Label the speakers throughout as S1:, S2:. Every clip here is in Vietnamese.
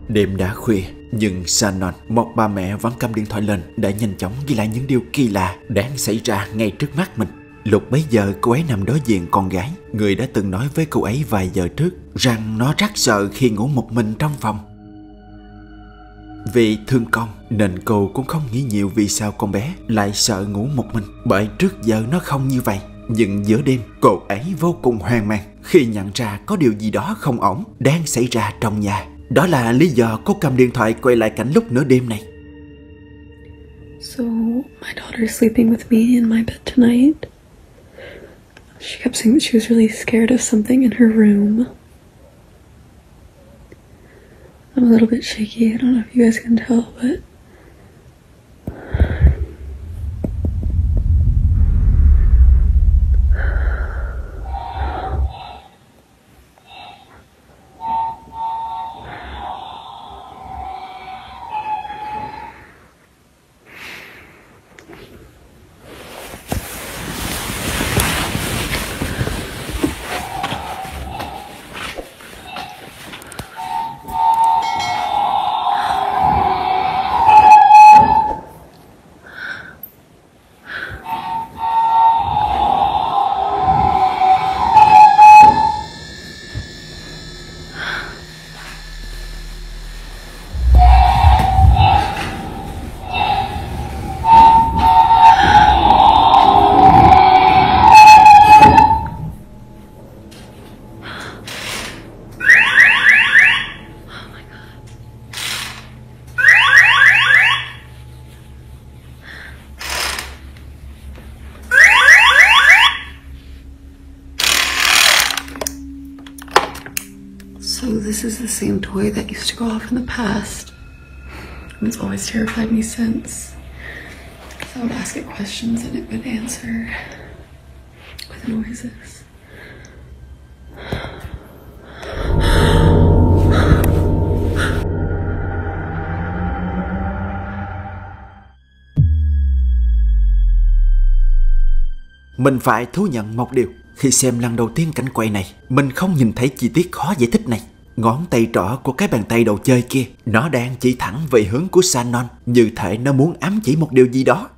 S1: Đêm đã khuya, nhưng Shannon, một bà mẹ vẫn cầm điện thoại lên để nhanh chóng ghi lại những điều kỳ lạ đang xảy ra ngay trước mắt mình. Lúc bấy giờ cô ấy nằm đối diện con gái, người đã từng nói với cô ấy vài giờ trước rằng nó rất sợ khi ngủ một mình trong phòng. Vì thương con nên cô cũng không nghĩ nhiều vì sao con bé lại sợ ngủ một mình, bởi trước giờ nó không như vậy. Nhưng giữa đêm, cô ấy vô cùng hoang mang khi nhận ra có điều gì đó không ổn đang xảy ra trong nhà. Đó là lý do cô cầm điện thoại quay lại cảnh lúc nửa đêm này.
S2: So, my daughter's sleeping with me in my bed tonight. She kept saying that she was really scared of something in her room. I'm a little bit shaky. I don't know if you guys can tell, but So this is the same toy that used to go off in the past. And it's always terrified me since. Because I would ask it questions and it would answer with noises.
S1: Mình phải thú nhận một điều. Khi xem lần đầu tiên cảnh quay này, mình không nhìn thấy chi tiết khó giải thích này. Ngón tay trỏ của cái bàn tay đồ chơi kia, nó đang chỉ thẳng về hướng của Shannon, như thể nó muốn ám chỉ một điều gì đó.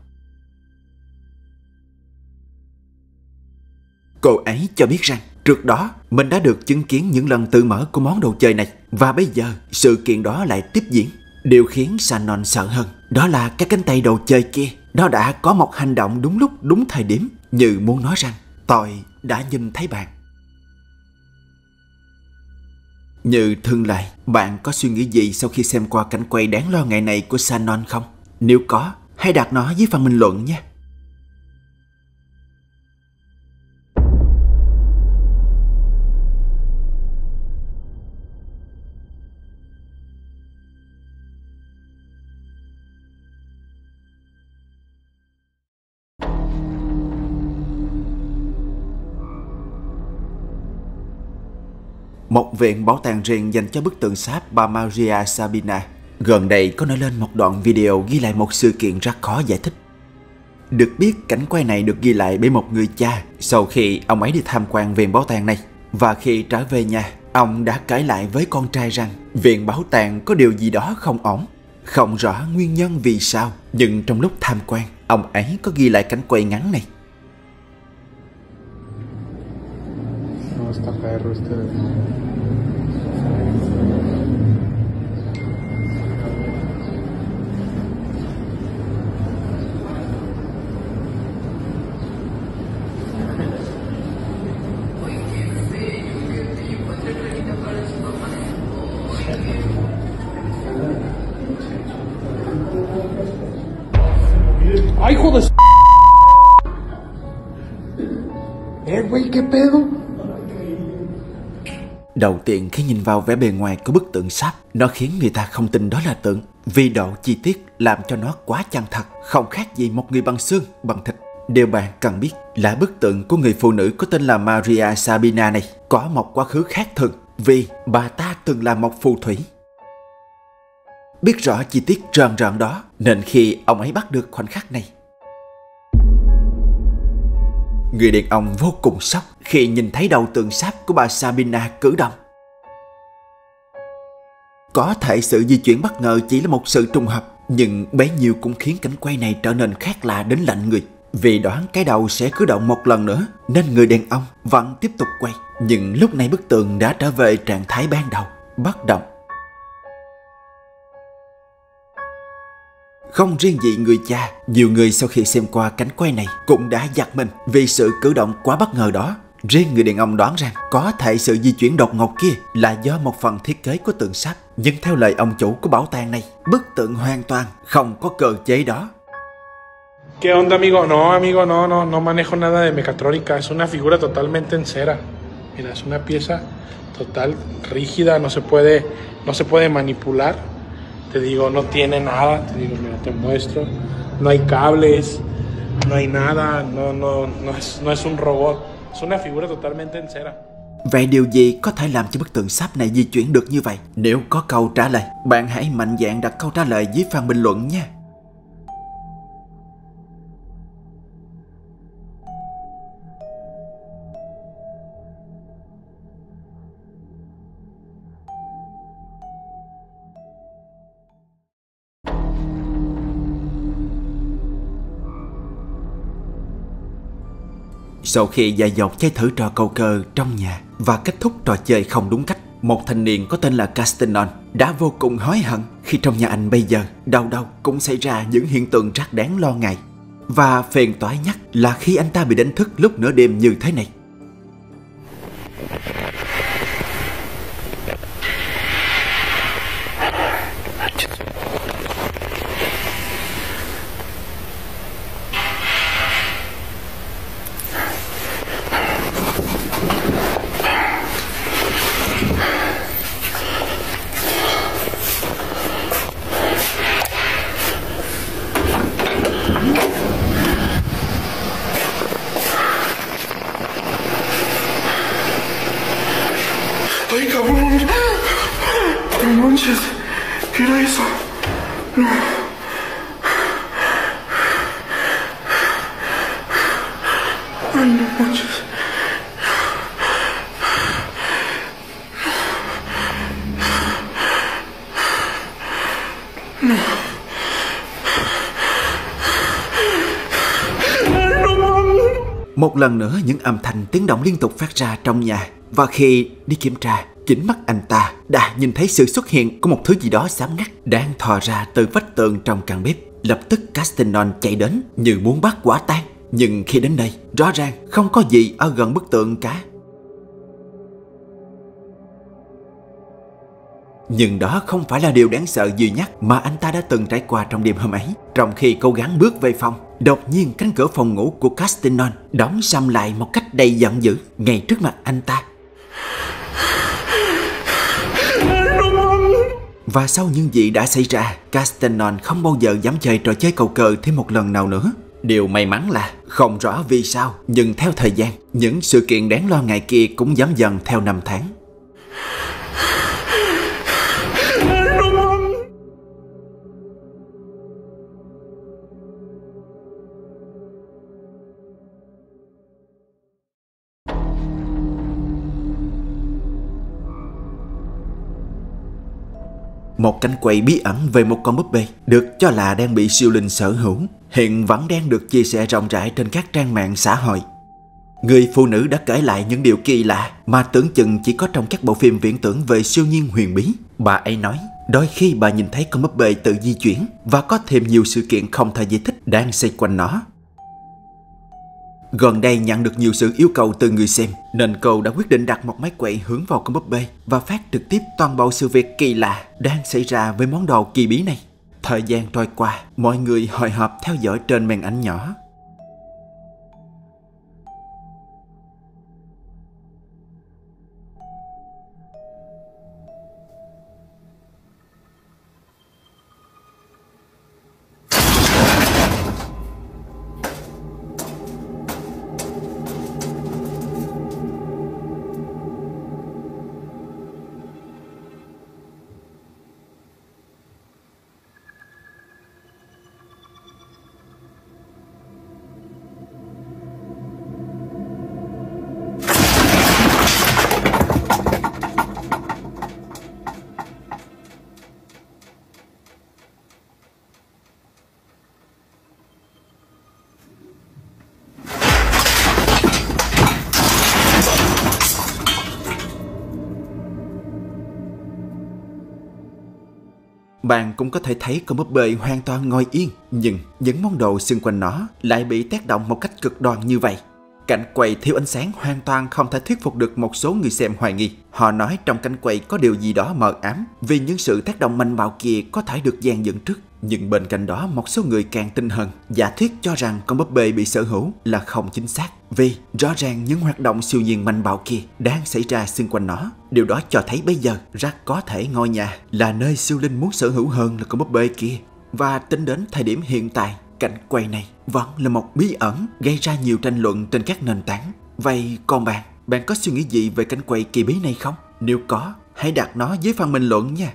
S1: Cô ấy cho biết rằng trước đó mình đã được chứng kiến những lần tự mở của món đồ chơi này, và bây giờ sự kiện đó lại tiếp diễn. Điều khiến Shannon sợ hơn đó là cái cánh tay đồ chơi kia, nó đã có một hành động đúng lúc đúng thời điểm, như muốn nói rằng tôi đã nhìn thấy bạn. Như thường lệ, bạn có suy nghĩ gì sau khi xem qua cảnh quay đáng lo ngại này của Shannon không? Nếu có, hãy đặt nó dưới phần bình luận nhé. Một viện bảo tàng riêng dành cho bức tượng sáp bà Maria Sabina. Gần đây có nổi lên một đoạn video ghi lại một sự kiện rất khó giải thích. Được biết cảnh quay này được ghi lại bởi một người cha sau khi ông ấy đi tham quan viện bảo tàng này. Và khi trở về nhà, ông đã kể lại với con trai rằng viện bảo tàng có điều gì đó không ổn. Không rõ nguyên nhân vì sao, nhưng trong lúc tham quan, ông ấy có ghi lại cảnh quay ngắn này.
S3: ¡Hijo de güey, qué pedo!
S1: Đầu tiên khi nhìn vào vẻ bề ngoài của bức tượng sáp, nó khiến người ta không tin đó là tượng, vì độ chi tiết làm cho nó quá chân thật, không khác gì một người bằng xương, bằng thịt. Điều bạn cần biết là bức tượng của người phụ nữ có tên là Maria Sabina này có một quá khứ khác thường, vì bà ta từng là một phù thủy. Biết rõ chi tiết tròn tròn đó, nên khi ông ấy bắt được khoảnh khắc này, người đàn ông vô cùng sốc khi nhìn thấy đầu tượng sáp của bà Sabina cử động. Có thể sự di chuyển bất ngờ chỉ là một sự trùng hợp, nhưng bấy nhiêu cũng khiến cảnh quay này trở nên khác lạ đến lạnh người. Vì đoán cái đầu sẽ cử động một lần nữa, nên người đàn ông vẫn tiếp tục quay. Nhưng lúc này bức tường đã trở về trạng thái ban đầu, bất động. Không riêng gì người cha, nhiều người sau khi xem qua cảnh quay này cũng đã giật mình vì sự cử động quá bất ngờ đó. Riêng người đàn ông đoán rằng có thể sự di chuyển đột ngột kia là do một phần thiết kế của tượng sáp. Nhưng theo lời ông chủ của bảo tàng này, bức tượng hoàn toàn không có cơ chế đó.
S4: ¿Qué onda, amigo? No, amigo, no manejo nada de mecatrónica. Es una figura totalmente en cera. Mira, es una pieza total rígida, no se puede manipular. Te digo, no tiene nada. Te digo, mira, te muestro. No hay cables, no hay nada. No es un robot. Es una figura totalmente en cera.
S1: Vậy điều gì có thể làm cho bức tượng sáp này di chuyển được như vậy? Nếu có câu trả lời, bạn hãy mạnh dạn đặt câu trả lời dưới phần bình luận nha. Sau khi dài dột chơi thử trò cầu cờ trong nhà và kết thúc trò chơi không đúng cách, một thanh niên có tên là Castanon đã vô cùng hối hận khi trong nhà anh bây giờ đâu đâu cũng xảy ra những hiện tượng rất đáng lo ngại. Và phiền toái nhất là khi anh ta bị đánh thức lúc nửa đêm như thế này.
S3: ¡Ay, cabrón! No manches. ¿Qué era eso? No. Ay, no manches. No. Ay, no mames.
S1: Một lần nữa những âm thanh tiếng động liên tục phát ra trong nhà. Và khi đi kiểm tra, chính mắt anh ta đã nhìn thấy sự xuất hiện của một thứ gì đó xám ngắt đang thò ra từ vách tường trong căn bếp. Lập tức Castanon chạy đến như muốn bắt quả tang. Nhưng khi đến đây, rõ ràng không có gì ở gần bức tượng cả. Nhưng đó không phải là điều đáng sợ duy nhất mà anh ta đã từng trải qua trong đêm hôm ấy. Trong khi cố gắng bước về phòng, đột nhiên cánh cửa phòng ngủ của Castanon đóng sầm lại một cách đầy giận dữ ngay trước mặt anh ta. Và sau những gì đã xảy ra, Castanon không bao giờ dám chơi trò chơi cầu cờ thêm một lần nào nữa. Điều may mắn là không rõ vì sao, nhưng theo thời gian, những sự kiện đáng lo ngại kia cũng giảm dần theo năm tháng. Một cảnh quay bí ẩn về một con búp bê được cho là đang bị siêu linh sở hữu hiện vẫn đang được chia sẻ rộng rãi trên các trang mạng xã hội. Người phụ nữ đã kể lại những điều kỳ lạ mà tưởng chừng chỉ có trong các bộ phim viễn tưởng về siêu nhiên huyền bí. Bà ấy nói, đôi khi bà nhìn thấy con búp bê tự di chuyển và có thêm nhiều sự kiện không thể giải thích đang xoay quanh nó. Gần đây nhận được nhiều sự yêu cầu từ người xem, nên cô đã quyết định đặt một máy quay hướng vào con búp bê và phát trực tiếp toàn bộ sự việc kỳ lạ đang xảy ra với món đồ kỳ bí này. Thời gian trôi qua, mọi người hồi hộp theo dõi trên màn ảnh nhỏ. Bạn cũng có thể thấy con búp bê hoàn toàn ngồi yên, nhưng những món đồ xung quanh nó lại bị tác động một cách cực đoan như vậy. Cảnh quay thiếu ánh sáng hoàn toàn không thể thuyết phục được một số người xem hoài nghi. Họ nói trong cảnh quay có điều gì đó mờ ám vì những sự tác động mạnh bạo kia có thể được dàn dựng trước. Nhưng bên cạnh đó, một số người càng tin hơn, giả thuyết cho rằng con búp bê bị sở hữu là không chính xác, vì rõ ràng những hoạt động siêu nhiên mạnh bạo kia đang xảy ra xung quanh nó. Điều đó cho thấy bây giờ rất có thể ngôi nhà là nơi siêu linh muốn sở hữu hơn là con búp bê kia. Và tính đến thời điểm hiện tại, cảnh quay này vẫn là một bí ẩn gây ra nhiều tranh luận trên các nền tảng. Vậy còn bạn có suy nghĩ gì về cảnh quay kỳ bí này không? Nếu có, hãy đặt nó dưới phần bình luận nha.